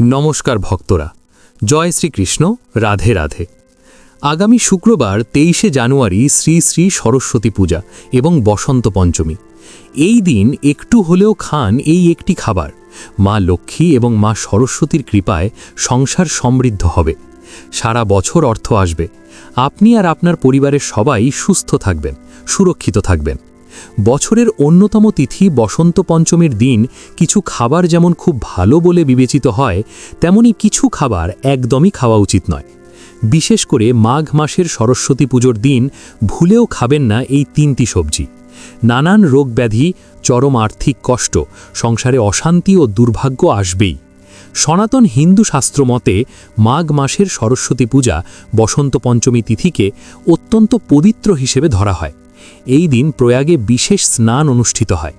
নমস্কার ভক্তরা, জয় শ্রীকৃষ্ণ, রাধে রাধে। আগামী শুক্রবার 23শে জানুয়ারি শ্রী শ্রী সরস্বতী পূজা এবং বসন্ত পঞ্চমী। এই দিন একটু হলেও খান এই একটি খাবার, মা লক্ষ্মী এবং মা সরস্বতীর কৃপায় সংসার সমৃদ্ধ হবে, সারা বছর অর্থ আসবে, আপনি আর আপনার পরিবারের সবাই সুস্থ থাকবেন, সুরক্ষিত থাকবেন। বছরের অন্যতম তিথি বসন্ত পঞ্চমীর দিন কিছু খাবার যেমন খুব ভালো বলে বিবেচিত হয়, তেমনি কিছু খাবার একদমই খাওয়া উচিত নয়। বিশেষ করে মাঘ মাসের সরস্বতী পুজোর দিন ভুলেও খাবেন না এই তিনটি সবজি। নানান রোগ ব্যাধি, চরম আর্থিক কষ্ট, সংসারে অশান্তি ও দুর্ভাগ্য আসবেই। সনাতন হিন্দু শাস্ত্র মতে মাঘ মাসের সরস্বতী পূজা বসন্ত পঞ্চমী তিথিকে অত্যন্ত পবিত্র হিসেবে ধরা হয়। এই দিন প্রয়াগে বিশেষ স্নান অনুষ্ঠিত হয়।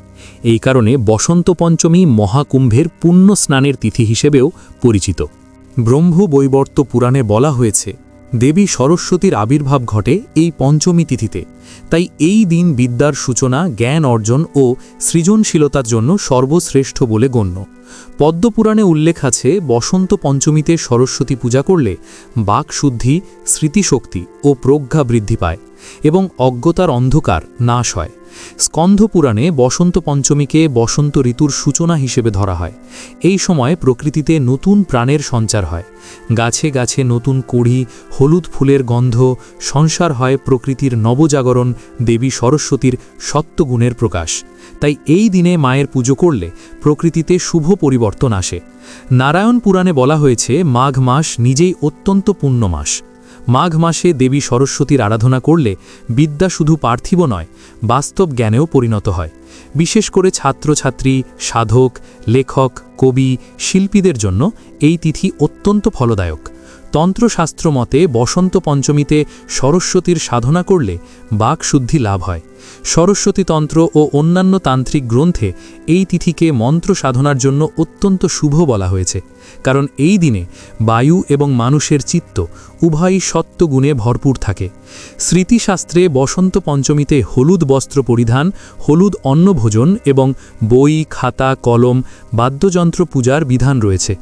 এই কারণে বসন্ত পঞ্চমী মহাকুম্ভের পুণ্য স্নানের তিথি হিসেবেও পরিচিত। ব্রহ্মবৈবর্ত পুরাণে বলা হয়েছে, দেবী সরস্বতীর আবির্ভাব ঘটে এই পঞ্চমী তিথিতে। তাই এই দিন বিদ্যার সূচনা, জ্ঞান অর্জন ও সৃজনশীলতার জন্য সর্বশ্রেষ্ঠ বলে গণ্য। পদ্মপুরাণে উল্লেখ আছে, বসন্ত পঞ্চমীতে সরস্বতী পূজা করলে বাকশুদ্ধি, স্মৃতিশক্তি ও প্রজ্ঞা বৃদ্ধি পায় এবং অজ্ঞতার অন্ধকার নাশ হয়। স্কন্ধপুরাণে বসন্ত পঞ্চমীকে বসন্ত ঋতুর সূচনা হিসেবে ধরা হয়। এই সময় প্রকৃতিতে নতুন প্রাণের সঞ্চার হয়, গাছে গাছে নতুন কুঁড়ি, হলুদ ফুলের গন্ধ, সংসার হয় প্রকৃতির নবজাগরণ, দেবী সরস্বতীর সত্যগুণের প্রকাশ। তাই এই দিনে মায়ের পুজো করলে প্রকৃতিতে শুভ পরিবর্তন আসে। নারায়ণ পুরাণে বলা হয়েছে, মাঘ মাস নিজেই অত্যন্ত পুণ্য মাস। মাঘ মাসে দেবী সরস্বতীর আরাধনা করলে বিদ্যা শুধু পার্থিব নয়, বাস্তব জ্ঞানেও পরিণত হয়। বিশেষ করে ছাত্রছাত্রী, সাধক, লেখক, কবি, শিল্পীদের জন্য এই তিথি অত্যন্ত ফলদায়ক। তন্ত্রশাস্ত্র মতে বসন্ত পঞ্চমীতে সরস্বতীর সাধনা করলে বাকশুদ্ধি লাভ হয়। সরস্বতী তন্ত্র ও অন্যান্য তান্ত্রিক গ্রন্থে এই তিথিকে মন্ত্র সাধনার জন্য অত্যন্ত শুভ বলা হয়েছে, কারণ এই দিনে বায়ু এবং মানুষের চিত্ত উভয়ই সত্ত্বগুণে ভরপুর থাকে। স্মৃতিশাস্ত্রে বসন্ত পঞ্চমীতে হলুদ বস্ত্র পরিধান, হলুদ অন্নভোজন এবং বই, খাতা, কলম, বাদ্যযন্ত্র পূজার বিধান রয়েছে।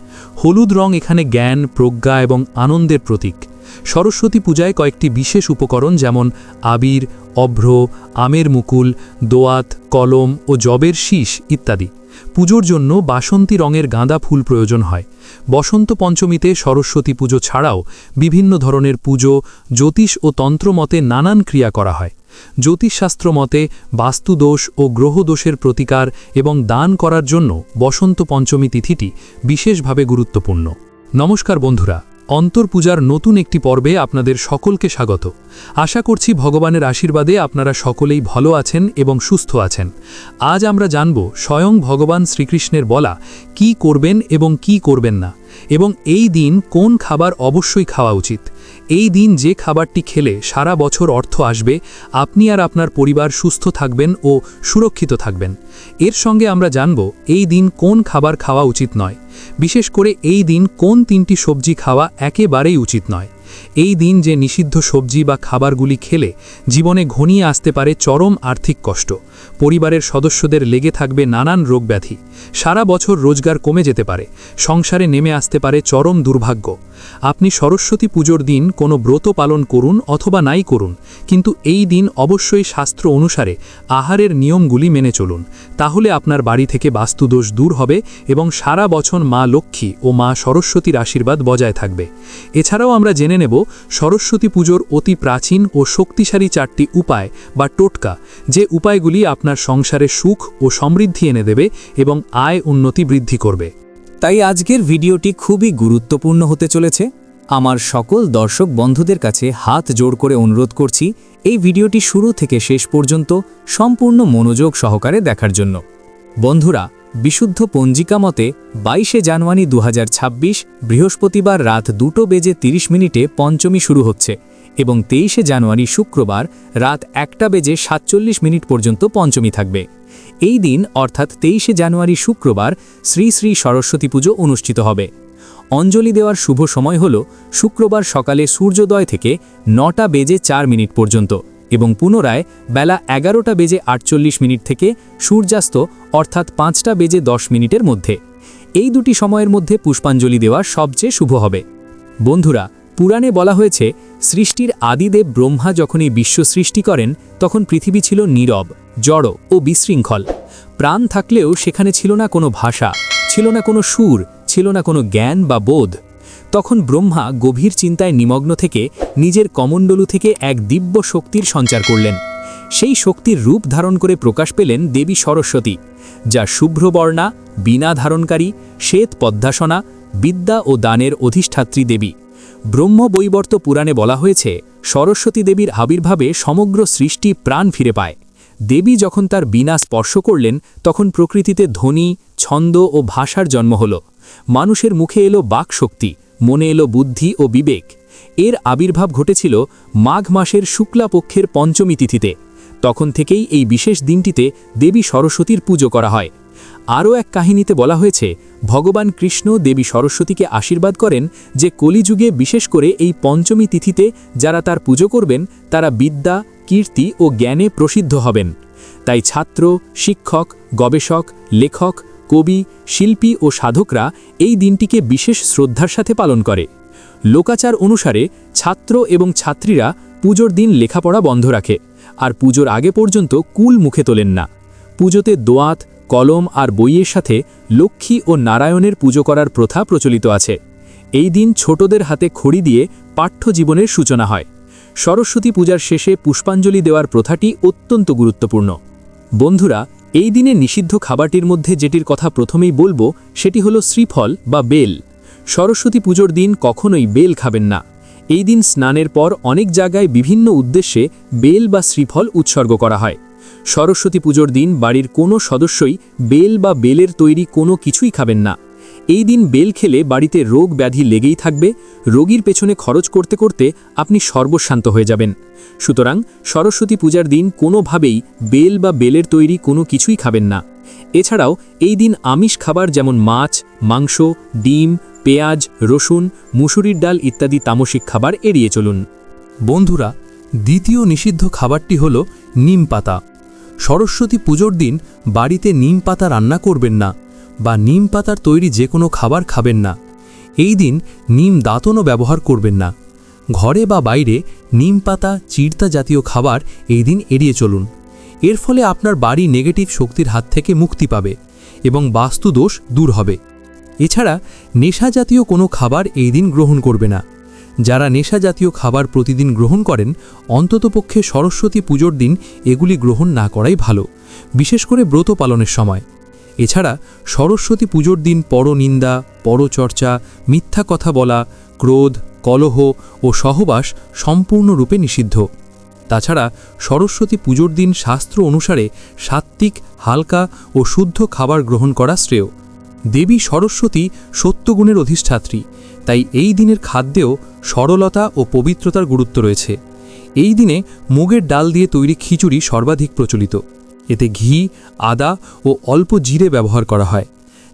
হলুদ রং এখানে জ্ঞান, প্রজ্ঞা এবং আনন্দের প্রতীক। সরস্বতী পূজায় কয়েকটি বিশেষ উপকরণ যেমন আবির, অভ্র, আমের মুকুল, দোয়াত, কলম ও যবের শীষ ইত্যাদি। পুজোর জন্য বাসন্তী রঙের গাঁদা ফুল প্রয়োজন হয়। বসন্ত পঞ্চমীতে সরস্বতী পুজো ছাড়াও বিভিন্ন ধরনের পুজো, জ্যোতিষ ও তন্ত্রমতে নানান ক্রিয়া করা হয়। জ্যোতিষশাস্ত্র মতে বাস্তুদোষ ও গ্রহদোষের প্রতিকার এবং দান করার জন্য বসন্ত পঞ্চমী তিথিটি বিশেষভাবে গুরুত্বপূর্ণ। নমস্কার বন্ধুরা, অন্তর্পূজার নতুন একটি পর্বে আপনাদের সকলকে স্বাগত। আশা করছি ভগবানের আশীর্বাদে আপনারা সকলেই ভালো আছেন এবং সুস্থ আছেন। আজ আমরা জানব স্বয়ং ভগবান শ্রীকৃষ্ণের বলা কি করবেন এবং কি করবেন না, এবং এই দিন কোন খাবার অবশ্যই খাওয়া উচিত। এই দিন যে খাবারটি খেলে সারা বছর অর্থ আসবে, আপনি আর আপনার পরিবার সুস্থ থাকবেন ও সুরক্ষিত থাকবেন। এর সঙ্গে আমরা জানব এই দিন কোন খাবার খাওয়া উচিত নয়, বিশেষ করে এই দিন কোন তিনটি সবজি খাওয়া একেবারেই উচিত নয়। এই দিন যে নিষিদ্ধ সবজি বা খাবারগুলি খেলে জীবনে ঘনিয়ে আসতে পারে চরম আর্থিক কষ্ট, পরিবারের সদস্যদের লেগে থাকবে নানান রোগ ব্যাধি, সারা বছর রোজগার কমে যেতে পারে, সংসারে নেমে আসতে পারে চরম দুর্ভাগ্য। আপনি সরস্বতী পুজোর দিন কোনো ব্রত পালন করুন অথবা নাই করুন, কিন্তু এই দিন অবশ্যই শাস্ত্র অনুসারে আহারের নিয়মগুলি মেনে চলুন। তাহলে আপনার বাড়ি থেকে বাস্তুদোষ দূর হবে এবং সারা বছর মা লক্ষ্মী ও মা সরস্বতীর আশীর্বাদ বজায় থাকবে। এছাড়াও আমরা জেনে নেব সরস্বতী পুজোর অতি প্রাচীন ও শক্তিশালী 4টি উপায় বা টোটকা, যে উপায়গুলি আপনার সংসারে সুখ ও সমৃদ্ধি এনে দেবে এবং আয় উন্নতি বৃদ্ধি করবে। তাই আজকের ভিডিওটি খুবই গুরুত্বপূর্ণ হতে চলেছে। আমার সকল দর্শক বন্ধুদের কাছে হাত জোড় করে অনুরোধ করছি এই ভিডিওটি শুরু থেকে শেষ পর্যন্ত সম্পূর্ণ মনোযোগ সহকারে দেখার জন্য। বন্ধুরা, বিশুদ্ধ পঞ্জিকা মতে 22শে জানুয়ারি 2026 বৃহস্পতিবার রাত 2:30 পঞ্চমী শুরু হচ্ছে এবং 23শে জানুয়ারি শুক্রবার রাত 1:47 পর্যন্ত পঞ্চমী থাকবে। এই দিন অর্থাৎ 23শে জানুয়ারি শুক্রবার শ্রী শ্রী সরস্বতী পুজো অনুষ্ঠিত হবে। অঞ্জলি দেওয়ার শুভ সময় হল শুক্রবার সকালে সূর্যোদয় থেকে 9:04 পর্যন্ত এবং পুনরায় বেলা 11:48 থেকে সূর্যাস্ত অর্থাৎ 5:10 মধ্যে। এই দুটি সময়ের মধ্যে পুষ্পাঞ্জলি দেওয়া সবচেয়ে শুভ হবে। বন্ধুরা, পুরাণে বলা হয়েছে সৃষ্টির আদিদেব ব্রহ্মা যখন এই বিশ্ব সৃষ্টি করেন তখন পৃথিবী ছিল নীরব, জড় ও বিশৃঙ্খল। প্রাণ থাকলেও সেখানে ছিল না কোনো ভাষা, ছিল না কোনো সুর, ছিল না কোনো জ্ঞান বা বোধ। তখন ব্রহ্মা গভীর চিন্তায় নিমগ্ন থেকে নিজের কমণ্ডলু থেকে এক দিব্য শক্তির সঞ্চার করলেন। সেই শক্তির রূপ ধারণ করে প্রকাশ পেলেন দেবী সরস্বতী, যা শুভ্রবর্ণা, বীণা ধারণকারী, শ্বেত পদ্মাসনা, বিদ্যা ও দানের অধিষ্ঠাত্রী দেবী। ব্রহ্মবৈবর্ত পুরাণে বলা হয়েছে সরস্বতী দেবীর আবির্ভাবে সমগ্র সৃষ্টি প্রাণ ফিরে পায়। দেবী যখন তার বীণা স্পর্শ করলেন তখন প্রকৃতিতে ধ্বনি, ছন্দ ও ভাষার জন্ম হল। মানুষের মুখে এলো বাকশক্তি, মনে এলো বুদ্ধি ও বিবেক। এর আবির্ভাব ঘটেছিল মাঘ মাসের শুক্লা পক্ষের পঞ্চমী তিথিতে। তখন থেকেই এই বিশেষ দিনটিতে দেবী সরস্বতীর পুজো করা হয়। আরও এক কাহিনীতে বলা হয়েছে ভগবান কৃষ্ণ দেবী সরস্বতীকে আশীর্বাদ করেন যে কলিযুগে বিশেষ করে এই পঞ্চমী তিথিতে যারা তার পুজো করবেন তারা বিদ্যা, কীর্তি ও জ্ঞানে প্রসিদ্ধ হবেন। তাই ছাত্র, শিক্ষক, গবেষক, লেখক, কবি, শিল্পী ও সাধকরা এই দিনটিকে বিশেষ শ্রদ্ধার সাথে পালন করে। লোকাচার অনুসারে ছাত্র এবং ছাত্রীরা পুজোর দিন লেখাপড়া বন্ধ রাখে আর পুজোর আগে পর্যন্ত কুল মুখে তোলেন না। পুজোতে দোয়াত, কলম আর বইয়ের সাথে লক্ষ্মী ও নারায়ণের পুজো করার প্রথা প্রচলিত আছে। এই দিন ছোটদের হাতে খড়ি দিয়ে পাঠ্য জীবনের সূচনা হয়। সরস্বতী পূজার শেষে পুষ্পাঞ্জলি দেওয়ার প্রথাটি অত্যন্ত গুরুত্বপূর্ণ। বন্ধুরা, এই দিনে নিষিদ্ধ খাবারটির মধ্যে যেটির কথা প্রথমেই বলবো সেটি হলো শ্রীফল বা বেল। সরস্বতী পুজোর দিন কখনোই বেল খাবেন না। এই দিন স্নানের পর অনেক জায়গায় বিভিন্ন উদ্দেশ্যে বেল বা শ্রীফল উৎসর্গ করা হয়। সরস্বতী পুজোর দিন বাড়ির কোনো সদস্যই বেল বা বেলের তৈরি কোনো কিছুই খাবেন না। এই দিন বেল খেলে বাড়িতে রোগ ব্যাধি লেগেই থাকবে, রোগীর পেছনে খরচ করতে করতে আপনি সর্বশান্ত হয়ে যাবেন। সুতরাং সরস্বতী পূজার দিন কোনোভাবেই বেল বা বেলের তৈরি কোনো কিছুই খাবেন না। এছাড়াও এই দিন আমিষ খাবার যেমন মাছ, মাংস, ডিম, পেঁয়াজ, রসুন, মুসুরির ডাল ইত্যাদি তামসিক খাবার এড়িয়ে চলুন। বন্ধুরা, দ্বিতীয় নিষিদ্ধ খাবারটি হল নিম পাতা। সরস্বতী পুজোর দিন বাড়িতে নিম পাতা রান্না করবেন না বা নিম পাতার তৈরি যে কোনো খাবার খাবেন না। এই দিন নিম দাঁতনও ব্যবহার করবেন না। ঘরে বা বাইরে নিম পাতা, চিড়তা জাতীয় খাবার এই দিন এড়িয়ে চলুন। এর ফলে আপনার বাড়ি নেগেটিভ শক্তির হাত থেকে মুক্তি পাবে এবং বাস্তুদোষ দূর হবে। এছাড়া নেশা জাতীয় কোনো খাবার এই দিন গ্রহণ করবে না। যারা নেশা জাতীয় খাবার প্রতিদিন গ্রহণ করেন অন্ততপক্ষে সরস্বতী পুজোর দিন এগুলি গ্রহণ না করাই ভালো, বিশেষ করে ব্রত পালনের সময়। এছাড়া সরস্বতী পুজোর দিন পরনিন্দা, পরচর্চা, মিথ্যা কথা বলা, ক্রোধ, কলহ ও সহবাস সম্পূর্ণরূপে নিষিদ্ধ। তাছাড়া সরস্বতী পুজোর দিন শাস্ত্র অনুসারে সাত্ত্বিক, হালকা ও শুদ্ধ খাবার গ্রহণ করা শ্রেয়। দেবী সরস্বতী সত্যগুণের অধিষ্ঠাত্রী, তাই এই দিনের খাদ্যেও সরলতা ও পবিত্রতার গুরুত্ব রয়েছে। এই দিনে মুগের ডাল দিয়ে তৈরি খিচুড়ি সর্বাধিক প্রচলিত। এতে ঘি, আদা ও অল্প জিরে ব্যবহার করা হয়।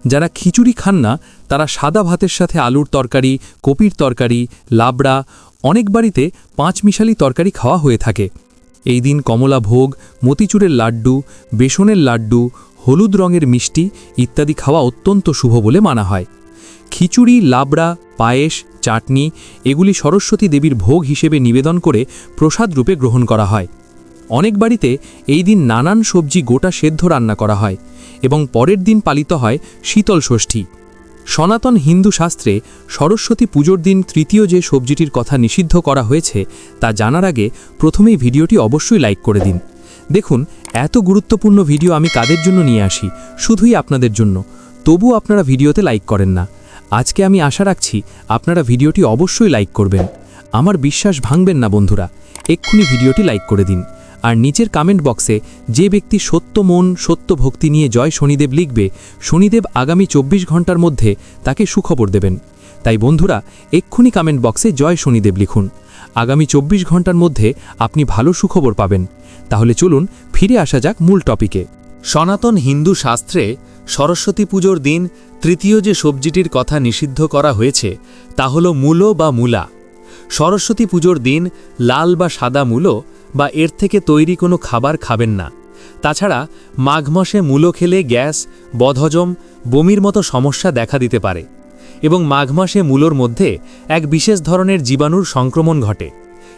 যারা খিচুড়ি খান না তারা সাদা ভাতের সাথে আলুর তরকারি, কপির তরকারি, লাবড়া, অনেক বাড়িতে পাঁচমিশালি তরকারি খাওয়া হয়ে থাকে। এই দিন কমলা ভোগ, মতিচুরের লাড্ডু, বেসনের লাড্ডু, হলুদ রঙের মিষ্টি ইত্যাদি খাওয়া অত্যন্ত শুভ বলে মানা হয়। খিচুড়ি, লাবড়া, পায়েস, চাটনি এগুলি সরস্বতী দেবীর ভোগ হিসেবে নিবেদন করে প্রসাদ রূপে গ্রহণ করা হয়। অনেক বাড়িতে এই দিন নানান সবজি গোটা সেদ্ধ রান্না করা হয় এবং পরের দিন পালিত হয় শীতল ষষ্ঠী। সনাতন হিন্দু শাস্ত্রে সরস্বতী পুজোর দিন তৃতীয় যে সবজিটির কথা নিষিদ্ধ করা হয়েছে তা জানার আগে প্রথমেই ভিডিওটি অবশ্যই লাইক করে দিন। দেখুন, এত গুরুত্বপূর্ণ ভিডিও আমি কাদের জন্য নিয়ে আসি, শুধুই আপনাদের জন্য। তবু আপনারা ভিডিওতে লাইক করেন না। আজকে আমি আশা রাখছি আপনারা ভিডিওটি অবশ্যই লাইক করবেন। আমার বিশ্বাস ভাঙবেন না বন্ধুরা, এক্ষুনি ভিডিওটি লাইক করে দিন। আর নিচের কমেন্ট বক্সে যে ব্যক্তি সত্য মন, সত্য ভক্তি নিয়ে জয় শনিদেব লিখবে, শনিদেব আগামী 24 ঘন্টার মধ্যে তাকে সুখবর দেবেন। তাই বন্ধুরা, এক্ষুনি কমেন্ট বক্সে জয় শনিদেব লিখুন। আগামী 24 ঘন্টার মধ্যে আপনি ভালো সুখবর পাবেন। তাহলে চলুন ফিরে আসা যাক মূল টপিকে। সনাতন হিন্দু শাস্ত্রে সরস্বতী পুজোর দিন তৃতীয় যে সবজিটির কথা নিষিদ্ধ করা হয়েছে তা হল মূলো বা মূলা। সরস্বতী পুজোর দিন লাল বা সাদা মূলো বা এর থেকে তৈরি কোনো খাবার খাবেন না। তাছাড়া মাঘ মাসে মূলো খেলে গ্যাস, বদহজম, বমির মতো সমস্যা দেখা দিতে পারে এবং মাঘ মাসে মূলোর মধ্যে এক বিশেষ ধরনের জীবাণুর সংক্রমণ ঘটে।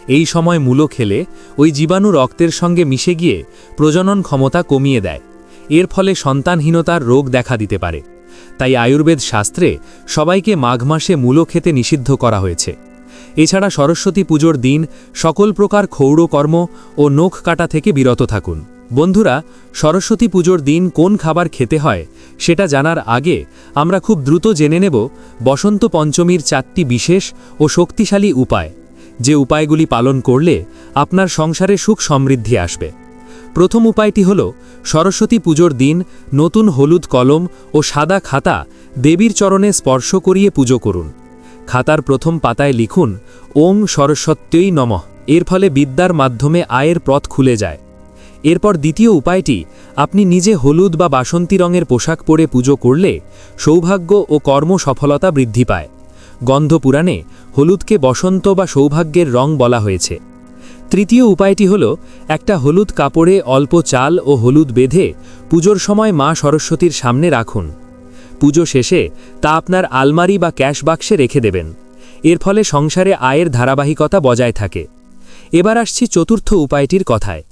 এই সময় মূলো খেলে ওই জীবাণু রক্তের সঙ্গে মিশে গিয়ে প্রজনন ক্ষমতা কমিয়ে দেয়। এর ফলে সন্তানহীনতার রোগ দেখা দিতে পারে। তাই আয়ুর্বেদ শাস্ত্রে সবাইকে মাঘ মাসে মূলো খেতে নিষিদ্ধ করা হয়েছে। এছাড়া সরস্বতী পুজোর দিন সকল প্রকার ক্ষৌরকর্ম ও নখ কাটা থেকে বিরত থাকুন। বন্ধুরা, সরস্বতী পুজোর দিন কোন খাবার খেতে হয় সেটা জানার আগে আমরা খুব দ্রুত জেনে নেব বসন্ত পঞ্চমীর 4টি বিশেষ ও শক্তিশালী উপায়, যে উপায়গুলি পালন করলে আপনার সংসারে সুখ সমৃদ্ধি আসবে। প্রথম উপায়টি হল সরস্বতী পুজোর দিন নতুন হলুদ কলম ও সাদা খাতা দেবীর চরণে স্পর্শ করিয়ে পুজো করুন। খাতার প্রথম পাতায় লিখুন ওং সরস্বত্যই নমঃ। এর ফলে বিদ্যার মাধ্যমে আয়ের পথ খুলে যায়। এরপর দ্বিতীয় উপায়টি, আপনি নিজে হলুদ বা বাসন্তী রঙের পোশাক পরে পুজো করলে সৌভাগ্য ও কর্ম সফলতা বৃদ্ধি পায়। গন্ধ পুরাণে হলুদকে বসন্ত বা সৌভাগ্যের রং বলা হয়েছে। তৃতীয় উপায়টি হল একটা হলুদ কাপড়ে অল্প চাল ও হলুদ বেঁধে পুজোর সময় মা সরস্বতীর সামনে রাখুন। পুজো শেষে তা আপনার আলমারি বা ক্যাশ বাক্সে রেখে দেবেন। এর ফলে সংসারে আয়ের ধারাবাহিকতা বজায় থাকে। এবার আসছি চতুর্থ উপায়টির কথায়।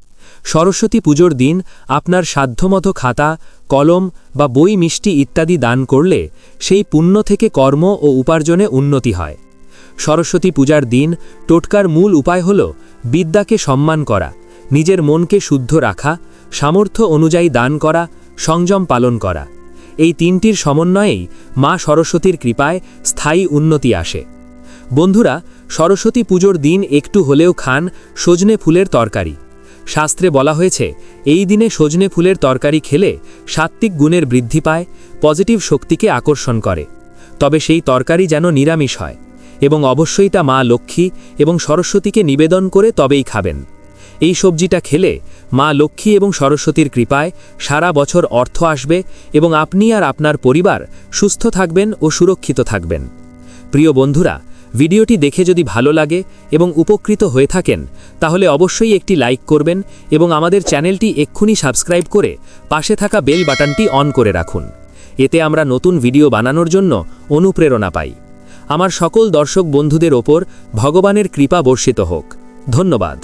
সরস্বতী পুজোর দিন আপনার সাধ্যমতো খাতা, কলম বা বই, মিষ্টি ইত্যাদি দান করলে সেই পুণ্য থেকে কর্ম ও উপার্জনে উন্নতি হয়। সরস্বতী পূজার দিন টোটকার মূল উপায় হল বিদ্যাকে সম্মান করা, নিজের মনকে শুদ্ধ রাখা, সামর্থ্য অনুযায়ী দান করা, সংযম পালন করা। এই তিনটির সমন্বয়েই মা সরস্বতীর কৃপায় স্থায়ী উন্নতি আসে। বন্ধুরা, সরস্বতী পুজোর দিন একটু হলেও খান সজনে ফুলের তরকারি। শাস্ত্রে বলা হয়েছে এই দিনে সজনে ফুলের তরকারি খেলে সাত্ত্বিক গুণের বৃদ্ধি পায়, পজিটিভ শক্তিকে আকর্ষণ করে। তবে সেই তরকারি যেন নিরামিষ হয় এবং অবশ্যই তা মা লক্ষ্মী এবং সরস্বতীকে নিবেদন করে তবেই খাবেন। এই সবজিটা খেলে মা লক্ষ্মী এবং সরস্বতীর কৃপায় সারা বছর অর্থ আসবে এবং আপনি আর আপনার পরিবার সুস্থ থাকবেন ও সুরক্ষিত থাকবেন। প্রিয় বন্ধুরা, ভিডিওটি দেখে যদি ভালো লাগে এবং উপকৃত হয়ে থাকেন তাহলে অবশ্যই একটি লাইক করবেন এবং আমাদের চ্যানেলটি এক্ষুনি সাবস্ক্রাইব করে পাশে থাকা বেল বাটনটি অন করে রাখুন। এতে আমরা নতুন ভিডিও বানানোর জন্য অনুপ্রেরণা পাই। আমার সকল দর্শক বন্ধুদের ওপর ভগবানের কৃপা বর্ষিত হোক। ধন্যবাদ।